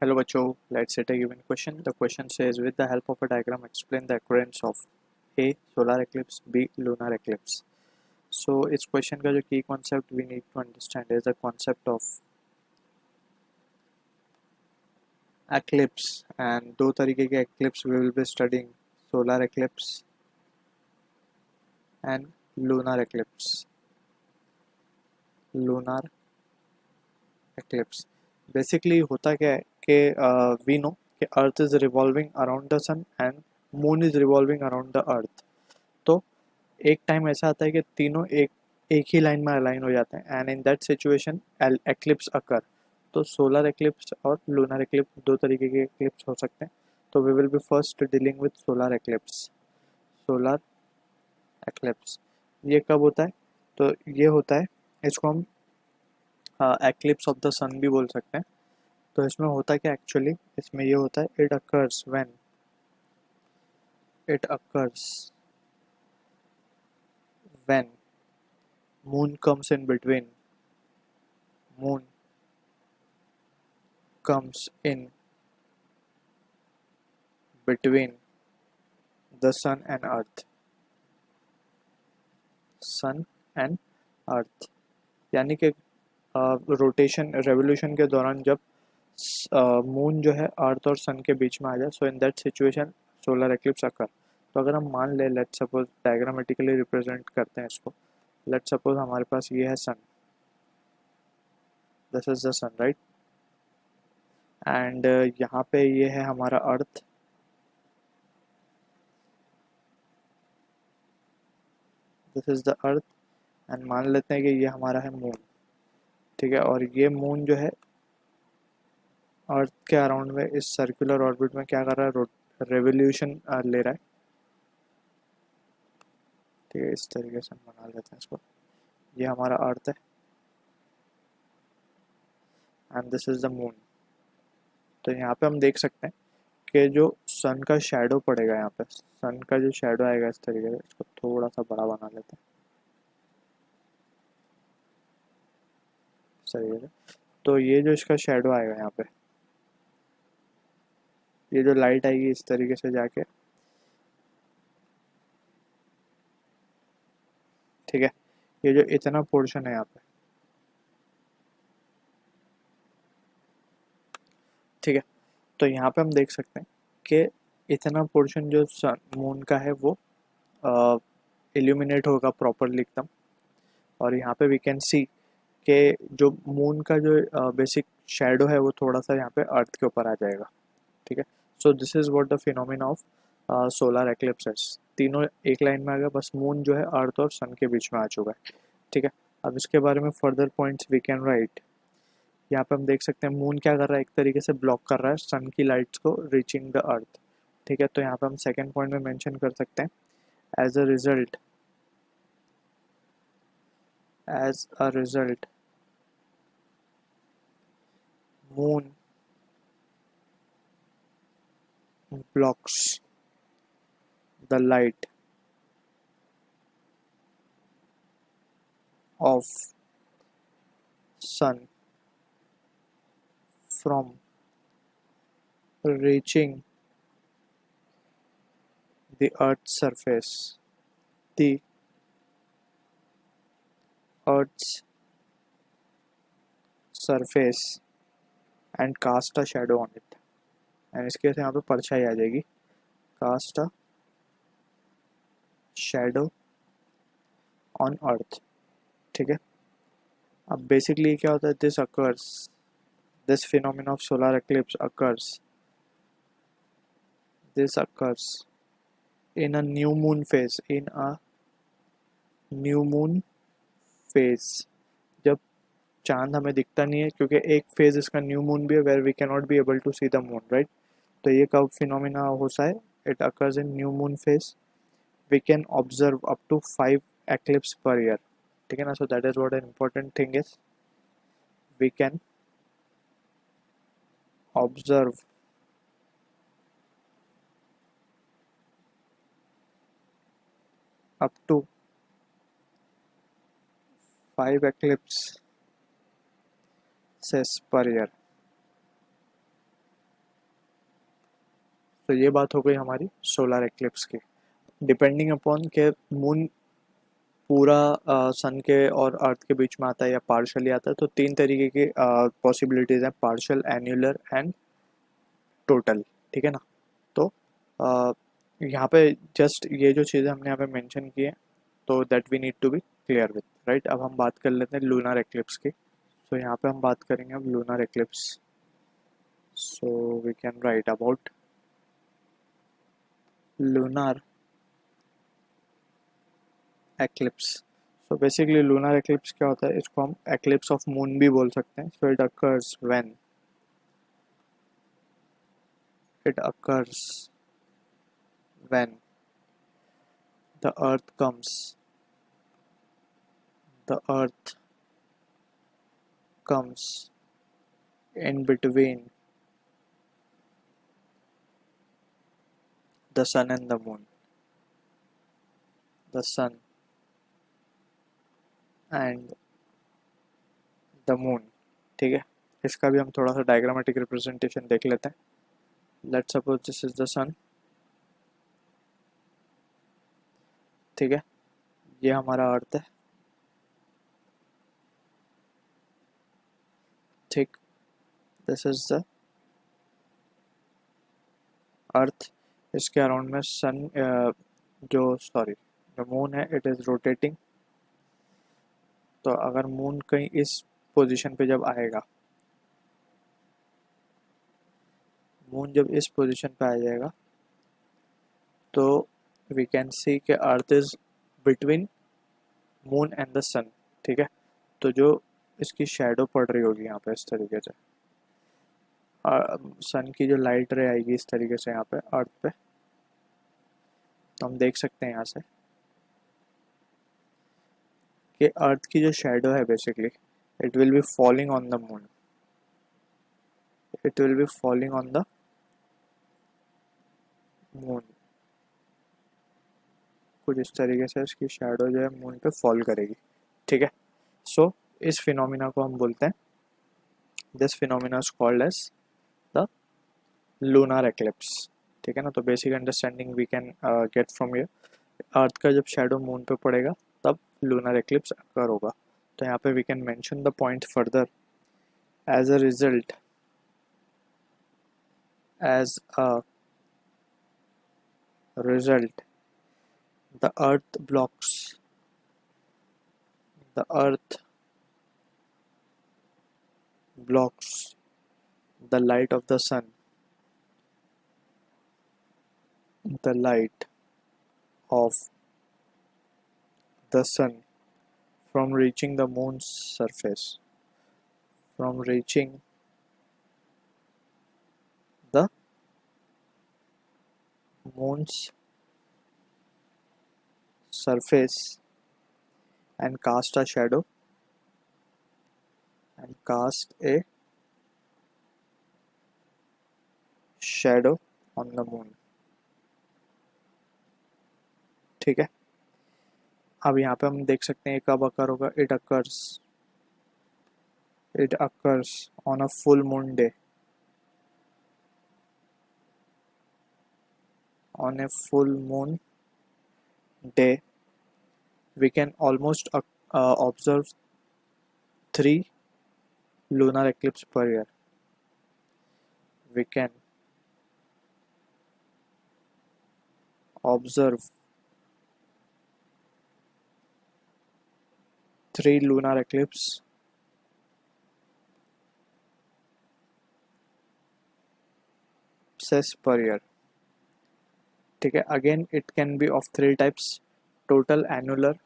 Hello बच्चों, let's set a given question. The question says, with the help of a diagram, explain the occurrence of A. Solar eclipse, B. Lunar eclipse. So इस question का जो key concept we need to understand is the concept of eclipse, and दो तरीके के eclipse we will be studying, solar eclipse and lunar eclipse. Lunar eclipse. Basically होता क्या है कि we know कि Earth is revolving around the sun and Moon is revolving around the Earth. तो एक टाइम ऐसा आता है कि तीनों एक ही लाइन में अलाइन हो जाते हैं, and in that situation eclipse occur. तो सोलर एक्लिप्स और लूनर एक्लिप्स दो तरीके के एक्लिप्स हो सकते हैं. तो we will be first dealing with solar eclipse. Solar eclipse ये कब होता है? तो ये होता है, इसको हम एक्लिप्स ऑफ द सन भी बोल सकते हैं. तो इसमें होता है कि एक्चुअली इसमें ये होता है, it occurs when moon comes in between moon comes in between the sun and earth. Sun and earth यानी कि रोटेशन रेवोल्यूशन के दौरान जब मून जो है अर्थ और सन के बीच में आ जाए, so in that situation solar eclipse occur. तो अगर हम मान ले, लेट सपोज डायग्रामेटिकली रिप्रेजेंट करते हैं इसको. लेट सपोज हमारे पास ये है sun, this is the sun, right. And यहाँ पे ये है हमारा earth. This is the earth. And मान लेते हैं कि ये हमारा है मून. ठीक है, और ये मून जो है अर्थ के अराउंड में इस सर्कुलर ऑर्बिट में क्या कर रहा है, रेवोल्यूशन ले रहा है. ठीक है, इस तरीके से हम बना लेते हैं इसको. ये हमारा अर्थ है and this is the moon. तो यहाँ पे हम देख सकते हैं कि जो सन का शेडो पड़ेगा, यहाँ पे सन का जो शेडो आएगा इस तरीके से, इसको थोड़ा सा बड़ा बना लेते हैं इस तरीके से. तो ये जो इसका शेडो आएगा यहाँ पे, ये जो लाइट आएगी इस तरीके से जाके, ठीक है, ये जो इतना पोर्शन है यहाँ पे, ठीक है. तो यहाँ पे हम देख सकते हैं कि इतना पोर्शन जो सन मून का है वो इल्यूमिनेट होगा प्रॉपरली एकदम. और यहाँ पे वी कैन सी कि जो मून का जो बेसिक शेडो है वो थोड़ा सा यहाँ पे अर्थ के ऊपर आ जाएगा. ठीक है. So this is what the phenomena of solar eclipses. तीनों एक लाइन में आ गया, बस मून जो है अर्थ और सन के बीच में आ चुका है. ठीक है. अब इसके बारे में further points we can write. यहाँ पे हम देख सकते हैं मून क्या कर रहा है, एक तरीके से ब्लॉक कर रहा है सन की लाइट्स को रीचिंग द अर्थ. ठीक है. तो यहाँ पे हम सेकेंड पॉइंट में मेंशन कर सकते हैं, as a result moon blocks the light of sun from reaching the earth's surface. The earth's surface and cast a shadow on it. And इसके यहाँ पे परछाई आ जाएगी, cast a shadow on earth. ठीक है. अब बेसिकली क्या होता है, this phenomena of solar eclipse occurs in a new moon phase. जब चांद हमें दिखता नहीं है, क्योंकि एक फेज इसका न्यू मून भी है where we can not be able to see the moon, right. तो ये कब फिनोमिना होता है, it occurs in new moon phase. We can observe up to 5 eclipse per year. ठीक है ना. So that is what an important thing is, we can observe up to 5 eclipses per year. तो ये बात हो गई हमारी सोलर एक्लिप्स की। डिपेंडिंग अपॉन के मून पूरा सन के और अर्थ के बीच में आता है या पार्शली आता है, तो तीन तरीके की पॉसिबिलिटीज़ हैं, पार्शल, एन्यूलर एंड टोटल। ठीक है ना। तो अ, यहाँ पे जस्ट ये जो चीज़ें हमने यहाँ पे मेंशन की है, तो that we need to be clear with, right. अब हम बात कर लेते हैं लूनर एक्लिप्स की। सो यहाँ पे हम बात करेंगे अब lunar eclipse. So we can write about lunar eclipse. So basically lunar eclipse क्या होता है, इसको हम एक्लिप्स ऑफ मून भी बोल सकते हैं। So it occurs when the earth comes the earth comes in between the sun and the moon, the sun and the moon। ठीक है, इसका भी हम थोड़ा सा डायग्रामेटिक रिप्रेजेंटेशन देख लेते हैं। Let's suppose this is the sun. ठीक है, ये हमारा अर्थ है। ठीक, दिस इज द अर्थ। इसके अराउंड में सन जो मून है, इट इज रोटेटिंग। तो अगर मून कहीं इस पोजीशन पे जब आएगा, मून जब इस पोजीशन पे आ जाएगा, तो वी कैन सी कि earth is between moon and the sun. ठीक है, तो जो इसकी शेडो पड़ रही होगी यहाँ पे इस तरीके से, सन की जो लाइट रे आएगी इस तरीके से यहाँ पे अर्थ पे, तो हम देख सकते हैं यहाँ से कि अर्थ की जो शेडो है basically it will be falling on the moon, it will be falling on the moon. कुछ इस तरीके से इसकी शेडो जो है मून पे फॉल करेगी। ठीक है, सो इस फिनोमिना को हम बोलते हैं, this phenomena is called as the lunar eclipse. ठीक है ना। तो basic understanding we can get from ये, अर्थ का जब शेडो मून पे पड़ेगा तब लूनर एक्लिप्स अकर होगा। तो यहाँ पे we can mention the point further, as a result as a result the earth blocks the earth blocks the light of the sun, the light of the sun from reaching the moon's surface, from reaching the moon's surface and cast a shadow and cast a shadow on the moon। ठीक है, अब यहाँ पे हम देख सकते हैं कब अकर होगा, it occurs on a full moon day, on a full moon day we can almost observe 3 lunar eclipse per year। We can observe 3 lunar eclipses per year। ठीक है, again it can be of 3 types, total, annular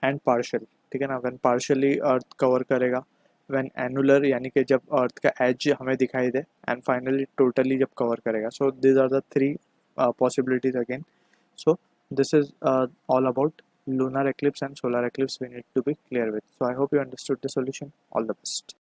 and partial. ठीक है ना, when partially earth cover करेगा, when annular यानी कि जब earth का एज हमें दिखाई दे, एंड फाइनली टोटली जब कवर करेगा। So this are the 3 possibilities again। So this is all about lunar eclipse and solar eclipse we need to be clear with। So I hope you understood the solution। All the best।